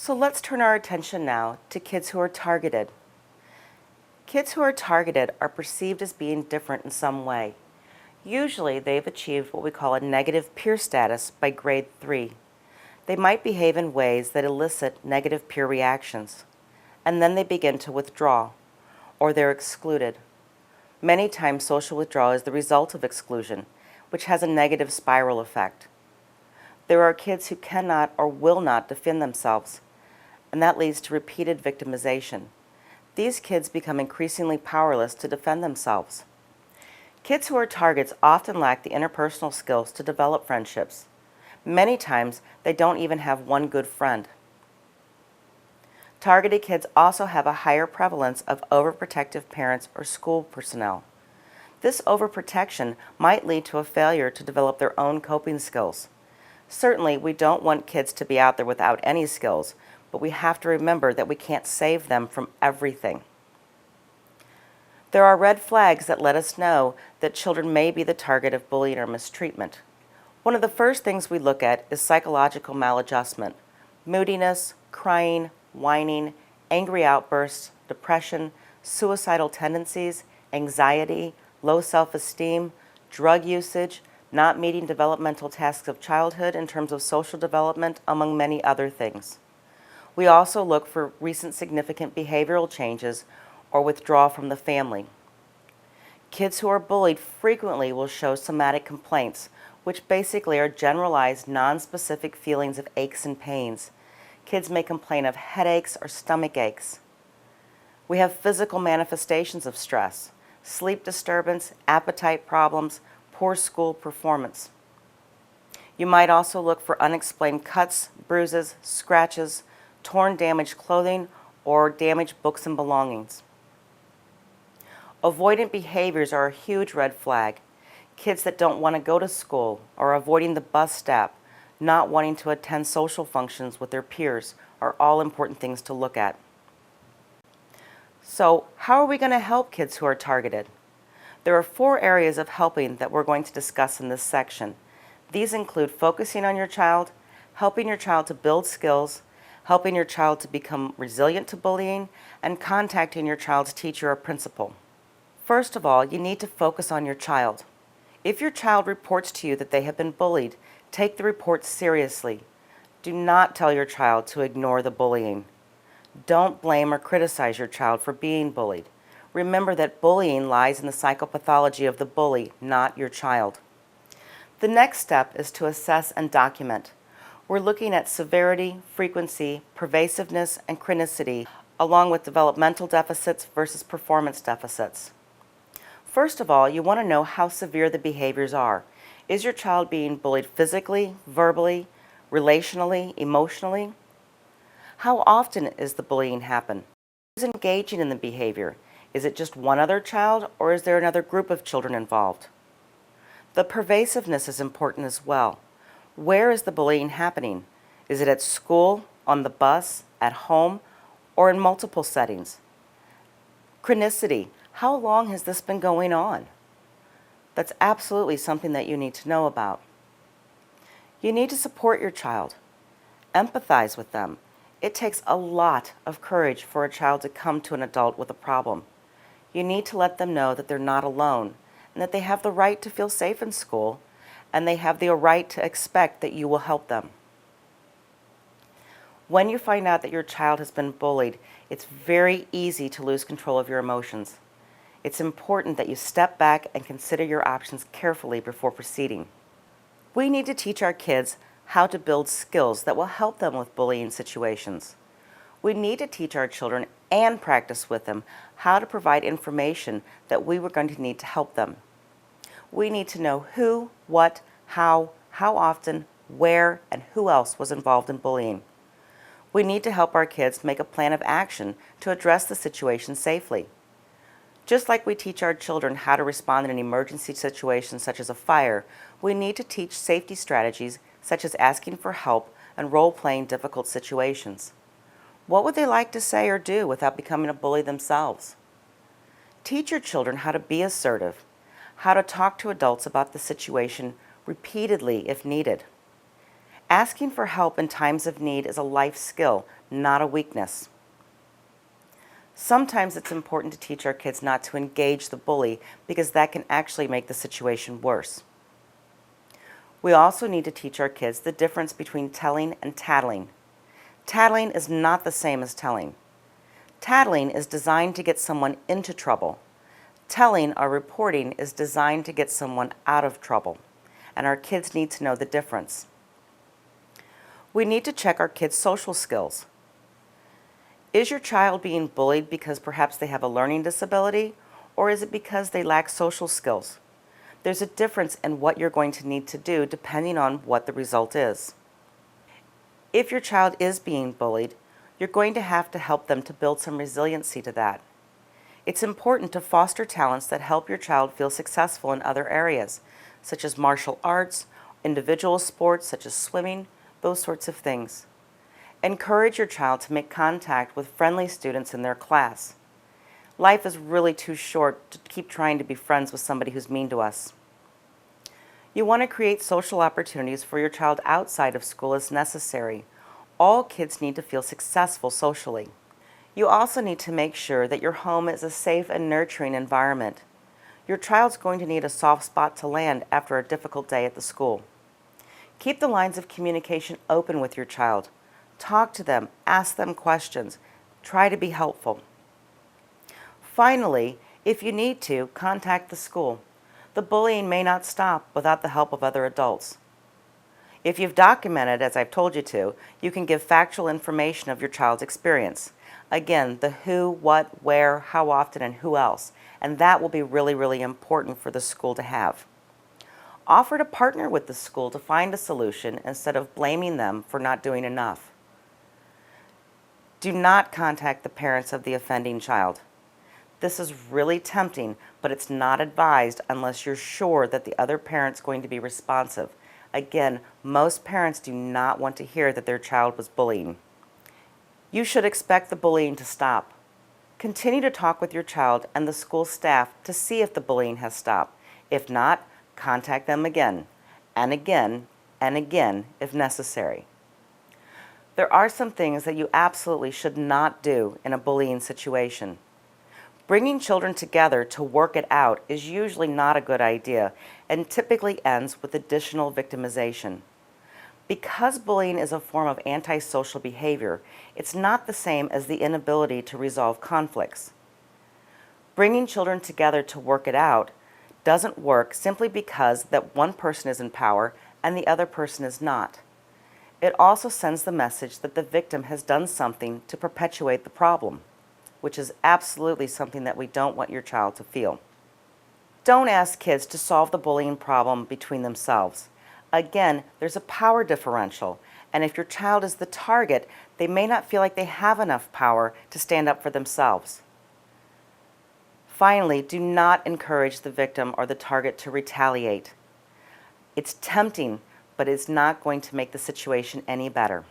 So let's turn our attention now to kids who are targeted. Kids who are targeted are perceived as being different in some way. Usually they've achieved what we call a negative peer status by grade 3. They might behave in ways that elicit negative peer reactions, and then they begin to withdraw, or they're excluded. Many times social withdrawal is the result of exclusion, which has a negative spiral effect. There are kids who cannot or will not defend themselves, and that leads to repeated victimization. These kids become increasingly powerless to defend themselves. Kids who are targets often lack the interpersonal skills to develop friendships. Many times, they don't even have one good friend. Targeted kids also have a higher prevalence of overprotective parents or school personnel. This overprotection might lead to a failure to develop their own coping skills. Certainly, we don't want kids to be out there without any skills, but we have to remember that we can't save them from everything. There are red flags that let us know that children may be the target of bullying or mistreatment. One of the first things we look at is psychological maladjustment, moodiness, crying, whining, angry outbursts, depression, suicidal tendencies, anxiety, low self-esteem, drug usage, not meeting developmental tasks of childhood in terms of social development, among many other things. We also look for recent significant behavioral changes or withdrawal from the family. Kids who are bullied frequently will show somatic complaints, which basically are generalized, nonspecific feelings of aches and pains. Kids may complain of headaches or stomach aches. We have physical manifestations of stress, sleep disturbance, appetite problems, poor school performance. You might also look for unexplained cuts, bruises, scratches, torn, damaged clothing, or damaged books and belongings. Avoidant behaviors are a huge red flag. Kids that don't want to go to school or avoiding the bus stop, not wanting to attend social functions with their peers are all important things to look at. So, how are we going to help kids who are targeted? There are 4 areas of helping that we're going to discuss in this section. These include focusing on your child, helping your child to build skills, helping your child to become resilient to bullying, and contacting your child's teacher or principal. First of all, you need to focus on your child. If your child reports to you that they have been bullied, take the report seriously. Do not tell your child to ignore the bullying. Don't blame or criticize your child for being bullied. Remember that bullying lies in the psychopathology of the bully, not your child. The next step is to assess and document. We're looking at severity, frequency, pervasiveness, and chronicity, along with developmental deficits versus performance deficits. First of all, you want to know how severe the behaviors are. Is your child being bullied physically, verbally, relationally, emotionally? How often is the bullying happen? Who's engaging in the behavior? Is it just one other child, or is there another group of children involved? The pervasiveness is important as well. Where is the bullying happening? Is it at school, on the bus, at home, or in multiple settings? Chronicity. How long has this been going on? That's absolutely something that you need to know about. You need to support your child. Empathize with them. It takes a lot of courage for a child to come to an adult with a problem. You need to let them know that they're not alone and that they have the right to feel safe in school and they have the right to expect that you will help them. When you find out that your child has been bullied, it's very easy to lose control of your emotions. It's important that you step back and consider your options carefully before proceeding. We need to teach our kids how to build skills that will help them with bullying situations. We need to teach our children and practice with them how to provide information that we were going to need to help them. We need to know who, what, how often, where, and who else was involved in bullying. We need to help our kids make a plan of action to address the situation safely. Just like we teach our children how to respond in an emergency situation such as a fire, we need to teach safety strategies such as asking for help and role-playing difficult situations. What would they like to say or do without becoming a bully themselves? Teach your children how to be assertive, how to talk to adults about the situation repeatedly if needed. Asking for help in times of need is a life skill, not a weakness. Sometimes it's important to teach our kids not to engage the bully because that can actually make the situation worse. We also need to teach our kids the difference between telling and tattling. Tattling is not the same as telling. Tattling is designed to get someone into trouble. Telling or reporting is designed to get someone out of trouble, and our kids need to know the difference. We need to check our kids' social skills. Is your child being bullied because perhaps they have a learning disability, or is it because they lack social skills? There's a difference in what you're going to need to do depending on what the result is. If your child is being bullied, you're going to have to help them to build some resiliency to that. It's important to foster talents that help your child feel successful in other areas, such as martial arts, individual sports such as swimming, those sorts of things. Encourage your child to make contact with friendly students in their class. Life is really too short to keep trying to be friends with somebody who's mean to us. You want to create social opportunities for your child outside of school as necessary. All kids need to feel successful socially. You also need to make sure that your home is a safe and nurturing environment. Your child's going to need a soft spot to land after a difficult day at the school. Keep the lines of communication open with your child. Talk to them, ask them questions, try to be helpful. Finally, if you need to, contact the school. The bullying may not stop without the help of other adults. If you've documented, as I've told you to, you can give factual information of your child's experience. Again, the who, what, where, how often, and who else. And that will be really, really important for the school to have. Offer to partner with the school to find a solution instead of blaming them for not doing enough. Do not contact the parents of the offending child. This is really tempting, but it's not advised unless you're sure that the other parent's going to be responsive. Again, most parents do not want to hear that their child was bullying. You should expect the bullying to stop. Continue to talk with your child and the school staff to see if the bullying has stopped. If not, contact them again, and again, and again if necessary. There are some things that you absolutely should not do in a bullying situation. Bringing children together to work it out is usually not a good idea and typically ends with additional victimization. Because bullying is a form of antisocial behavior, it's not the same as the inability to resolve conflicts. Bringing children together to work it out doesn't work simply because that one person is in power and the other person is not. It also sends the message that the victim has done something to perpetuate the problem, which is absolutely something that we don't want your child to feel. Don't ask kids to solve the bullying problem between themselves. Again, there's a power differential, and if your child is the target, they may not feel like they have enough power to stand up for themselves. Finally, do not encourage the victim or the target to retaliate. It's tempting, but it's not going to make the situation any better.